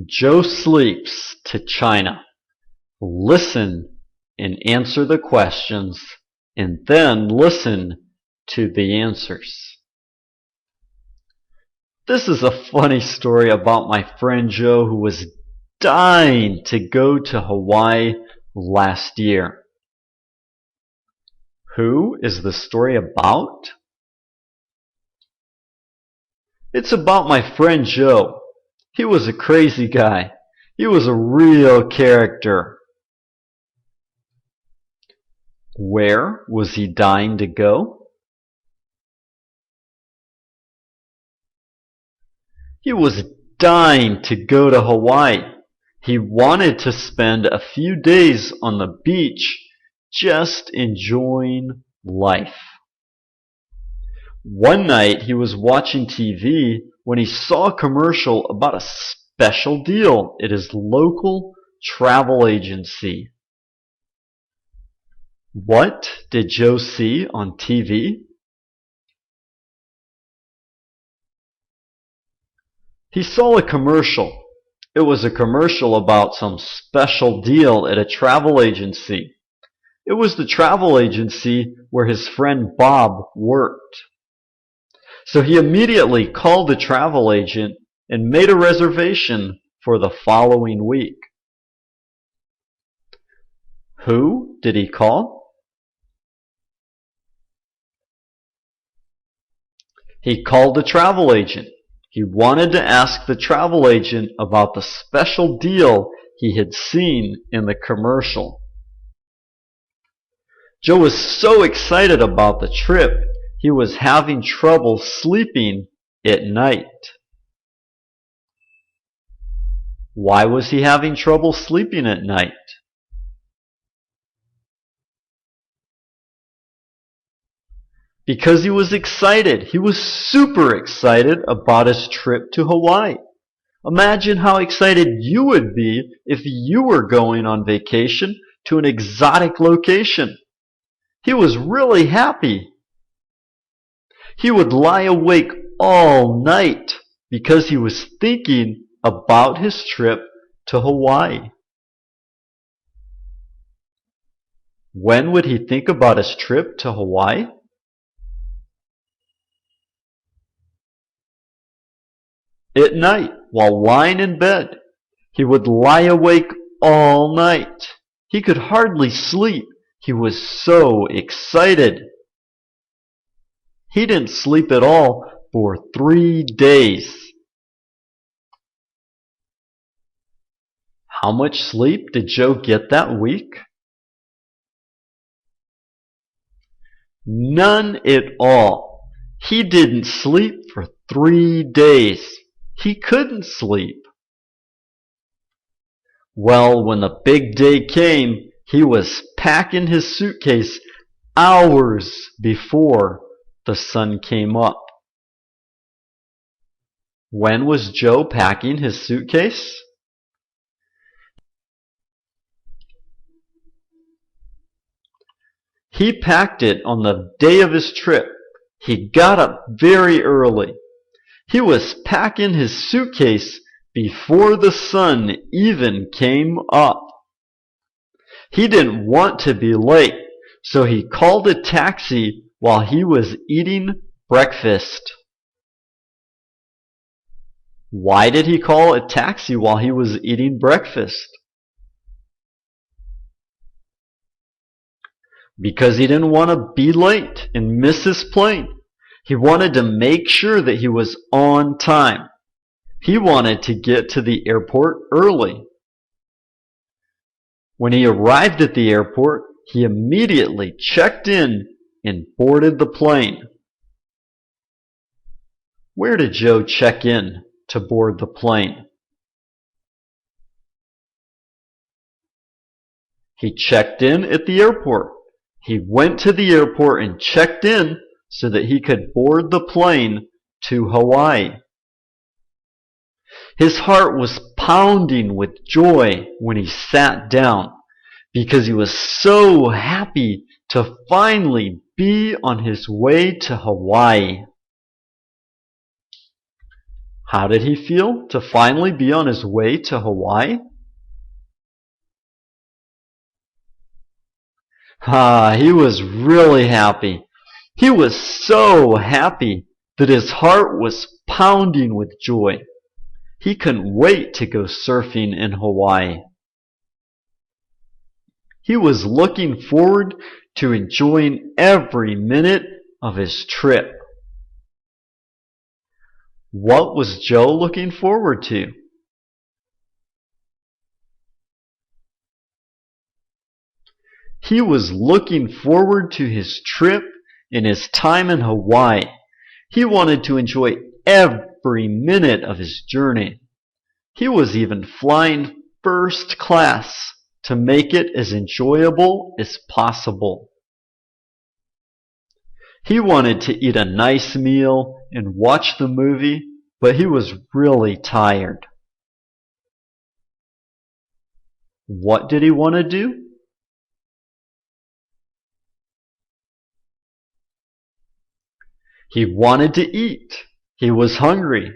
Joe sleeps to China. Listen and answer the questions, and then listen to the answers. This is a funny story about my friend Joe who was dying to go to Hawaii last year. Who is the story about? It's about my friend Joe. He was a crazy guy. He was a real character. Where was he dying to go? He was dying to go to Hawaii. He wanted to spend a few days on the beach just enjoying life. One night he was watching TV when he saw a commercial about a special deal at his local travel agency. What did Joe see on TV? He saw a commercial. It was a commercial about some special deal at a travel agency. It was the travel agency where his friend Bob worked. So he immediately called the travel agent and made a reservation for the following week. Who did he call? He called the travel agent. He wanted to ask the travel agent about the special deal he had seen in the commercial. Joe was so excited about the trip, he was having trouble sleeping at night. Why was he having trouble sleeping at night? Because he was excited. He was super excited about his trip to Hawaii. Imagine how excited you would be if you were going on vacation to an exotic location. He was really happy. He would lie awake all night because he was thinking about his trip to Hawaii. When would he think about his trip to Hawaii? At night, while lying in bed. He would lie awake all night. He could hardly sleep. He was so excited. He didn't sleep at all for 3 days. How much sleep did Joe get that week? None at all. He didn't sleep for 3 days. He couldn't sleep. Well, when the big day came, he was packing his suitcase hours before the sun came up. When was Joe packing his suitcase? He packed it on the day of his trip. He got up very early. He was packing his suitcase before the sun even came up. He didn't want to be late, so he called a taxi while he was eating breakfast. Why did he call a taxi while he was eating breakfast? Because he didn't want to be late and miss his plane. He wanted to make sure that he was on time. He wanted to get to the airport early. When he arrived at the airport, he immediately checked in and boarded the plane. Where did Joe check in to board the plane? He checked in at the airport. He went to the airport and checked in so that he could board the plane to Hawaii. His heart was pounding with joy when he sat down because he was so happy to finally be on his way to Hawaii. How did he feel to finally be on his way to Hawaii? He was really happy. He was so happy that his heart was pounding with joy. He couldn't wait to go surfing in Hawaii. He was looking forward to enjoying every minute of his trip. What was Joe looking forward to? He was looking forward to his trip and his time in Hawaii. He wanted to enjoy every minute of his journey. He was even flying first class to make it as enjoyable as possible. He wanted to eat a nice meal and watch the movie, but he was really tired. What did he want to do? He wanted to eat. He was hungry.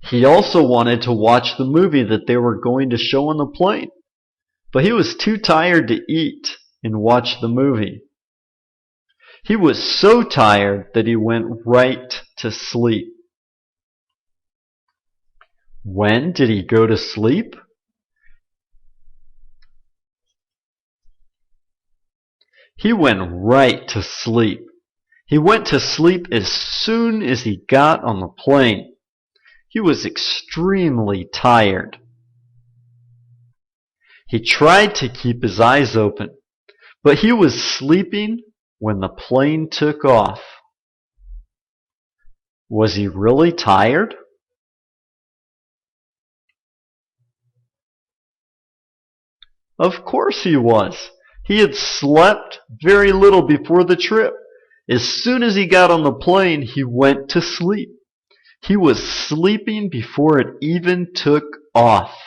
He also wanted to watch the movie that they were going to show on the plane, but he was too tired to eat and watch the movie. He was so tired that he went right to sleep. When did he go to sleep? He went right to sleep. He went to sleep as soon as he got on the plane. He was extremely tired. He tried to keep his eyes open, but he was sleeping when the plane took off. Was he really tired? Of course he was. He had slept very little before the trip. As soon as he got on the plane, he went to sleep. He was sleeping before it even took off.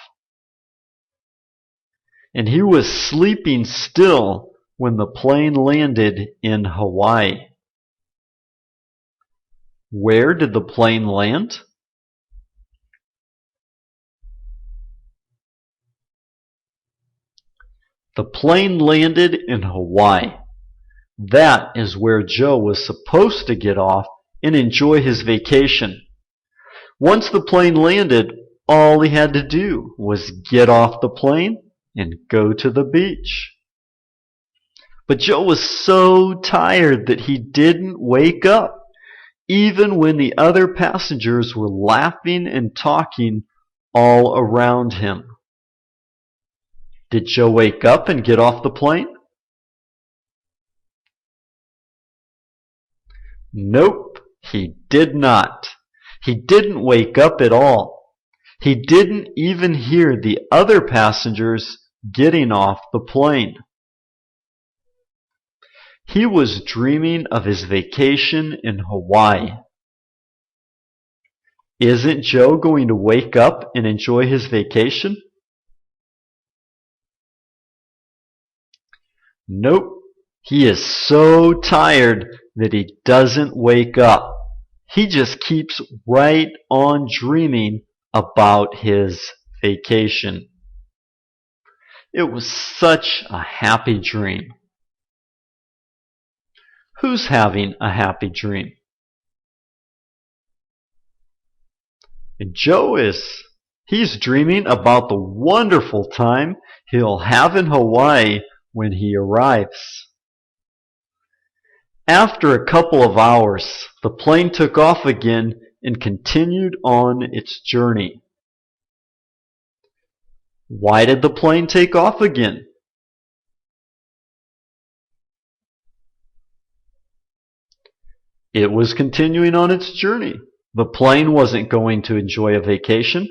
And he was sleeping still when the plane landed in Hawaii. Where did the plane land? The plane landed in Hawaii. That is where Joe was supposed to get off and enjoy his vacation. Once the plane landed, all he had to do was get off the plane and go to the beach. But Joe was so tired that he didn't wake up, even when the other passengers were laughing and talking all around him. Did Joe wake up and get off the plane? Nope, he did not. He didn't wake up at all. He didn't even hear the other passengers getting off the plane. He was dreaming of his vacation in Hawaii. Isn't Joe going to wake up and enjoy his vacation? Nope. He is so tired that he doesn't wake up. He just keeps right on dreaming about his vacation. It was such a happy dream. Who's having a happy dream? And Joe is. He's dreaming about the wonderful time he'll have in Hawaii when he arrives. After a couple of hours, the plane took off again and continued on its journey. Why did the plane take off again? It was continuing on its journey. The plane wasn't going to enjoy a vacation.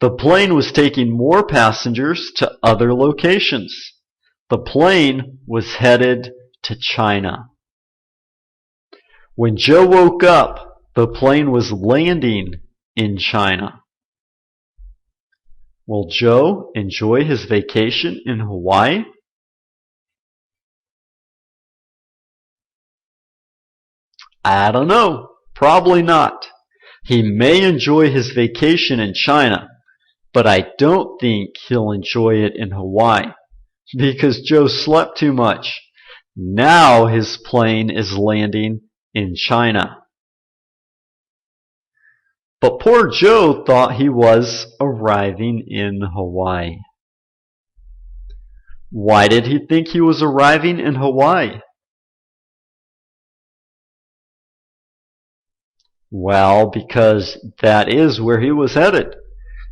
The plane was taking more passengers to other locations. The plane was headed to China. When Joe woke up, the plane was landing in China. Will Joe enjoy his vacation in Hawaii? I don't know. Probably not. He may enjoy his vacation in China, but I don't think he'll enjoy it in Hawaii because Joe slept too much. Now his plane is landing in China. But poor Joe thought he was arriving in Hawaii. Why did he think he was arriving in Hawaii? Well, because that is where he was headed.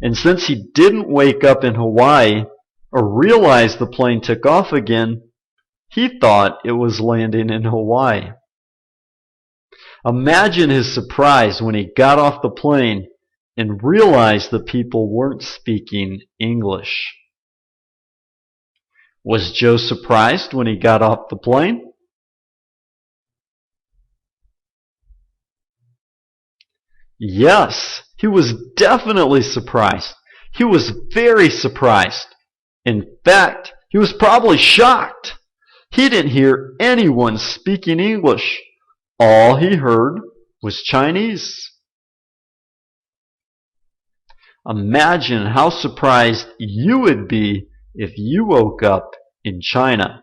And since he didn't wake up in Hawaii or realize the plane took off again, he thought it was landing in Hawaii. Imagine his surprise when he got off the plane and realized the people weren't speaking English. Was Joe surprised when he got off the plane? Yes, he was definitely surprised. He was very surprised. In fact, he was probably shocked. He didn't hear anyone speaking English. All he heard was Chinese. Imagine how surprised you would be if you woke up in China.